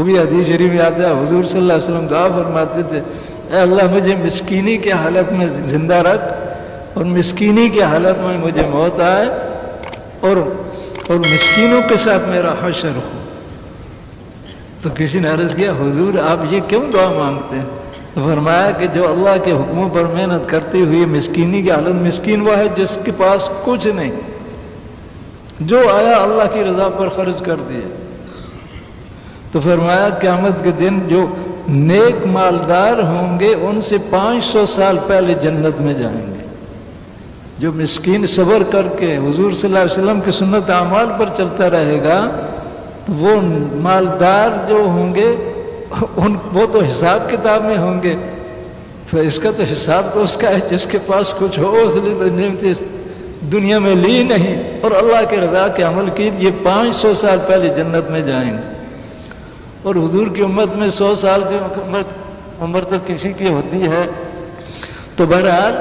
وہ بھی حدیث شریف میں آتا ہے، حضور صلی اللہ علیہ وسلم دعا فرماتے تھے، اے اللہ مجھے مسکینی کی حالت میں زندہ رکھ اور مسکینی کی حالت میں مجھے موت آئے اور مسکینوں کے ساتھ میرا حشر ہو۔ تو کسی نے عرض کیا حضور آپ یہ کیوں دعا مانگتے ہیں؟ تو فرمایا کہ جو اللہ کے حکموں پر محنت کرتے ہوئے مسکینی کی حالت، مسکین وہ ہے جس کے پاس کچھ نہیں، جو آیا اللہ کی رضا پر خرچ کر دیا۔ تو فرمایا قیامت کے دن جو نیک مالدار ہوں گے ان سے 500 سال پہلے جنت میں جائیں گے۔ جو مسکین صبر کر کے حضور صلی اللہ علیہ وسلم کی سنت اعمال پر چلتا رہے گا تو وہ مالدار جو ہوں گے وہ تو حساب کتاب میں ہوں گے، تو اس کا تو حساب تو اس کا ہے جس کے پاس کچھ ہو، اس لیے تو نعمتیں دنیا میں لی نہیں اور اللہ کے رضا کے عمل کی، یہ 500 سال پہلے جنت میں جائیں گے۔ اور حضور کی امت میں 100 سال سے عمر تو کسی کی ہوتی ہے۔ تو بہرحال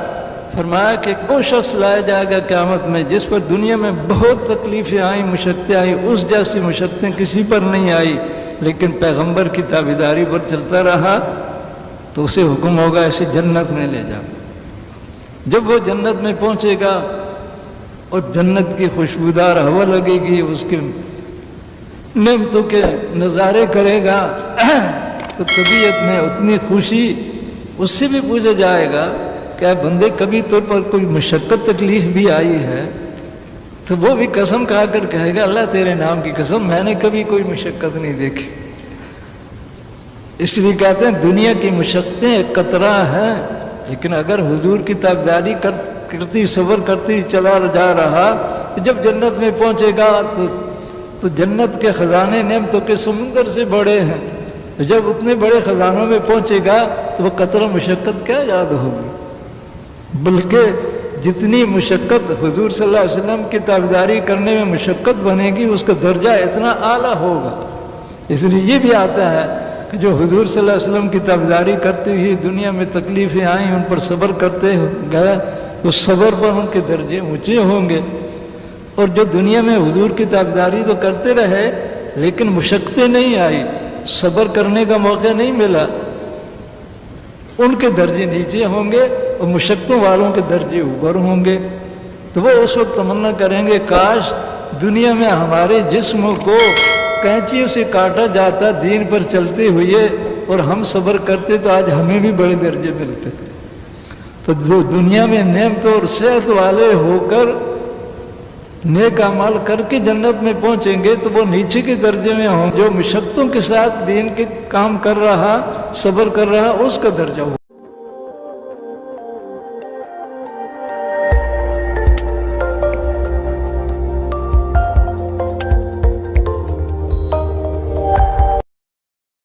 فرمایا کہ وہ شخص لایا جائے گا قیامت میں جس پر دنیا میں بہت تکلیفیں آئیں، مشقتیں آئیں، اس جیسی مشقتیں کسی پر نہیں آئی، لیکن پیغمبر کی تابعداری پر چلتا رہا تو اسے حکم ہوگا اسے جنت میں لے جاؤ۔ جب وہ جنت میں پہنچے گا اور جنت کی خوشبودار ہوا لگے گی، اس کے نعمتوں کے نظارے کرے گا تو طبیعت میں اتنی خوشی، اس سے بھی پوچھا جائے گا کہ اے بندے کبھی تو پر کوئی مشقت تکلیف بھی آئی ہے؟ تو وہ بھی قسم کھا کر کہے گا اللہ تیرے نام کی قسم میں نے کبھی کوئی مشقت نہیں دیکھی۔ اس لیے کہتے ہیں دنیا کی مشقتیں ایک قطرہ ہیں، لیکن اگر حضور کی تابعداری کرتی صبر کرتی چلا جا رہا تو جب جنت میں پہنچے گا تو جنت کے خزانے نعمتوں کے سمندر سے بڑے ہیں، تو جب اتنے بڑے خزانوں میں پہنچے گا تو وہ قطرہ مشقت کیا یاد ہوگی، بلکہ جتنی مشقت حضور صلی اللہ علیہ وسلم کی تابعداری کرنے میں مشقت بنے گی اس کا درجہ اتنا اعلیٰ ہوگا۔ اس لیے یہ بھی آتا ہے کہ جو حضور صلی اللہ علیہ وسلم کی تابعداری کرتے ہوئے دنیا میں تکلیفیں آئیں ان پر صبر کرتے گئے، اس صبر پر ان کے درجے اونچے ہوں گے، اور جو دنیا میں حضور کی تابعداری تو کرتے رہے لیکن مشقتیں نہیں آئی، صبر کرنے کا موقع نہیں ملا، ان کے درجے نیچے ہوں گے اور مشقتوں والوں کے درجے اوپر ہوں گے۔ تو وہ اس وقت تمنا کریں گے کاش دنیا میں ہمارے جسم کو کینچیوں سے کاٹا جاتا دین پر چلتے ہوئے اور ہم صبر کرتے تو آج ہمیں بھی بڑے درجے ملتے۔ تو جو دنیا میں نعمت اور صحت والے ہو کر نیک اعمال کر کے جنت میں پہنچیں گے تو وہ نیچے کے درجے میں ہوں، جو مشقتوں کے ساتھ دین کے کام کر رہا صبر کر رہا اس کا درجہ ہو۔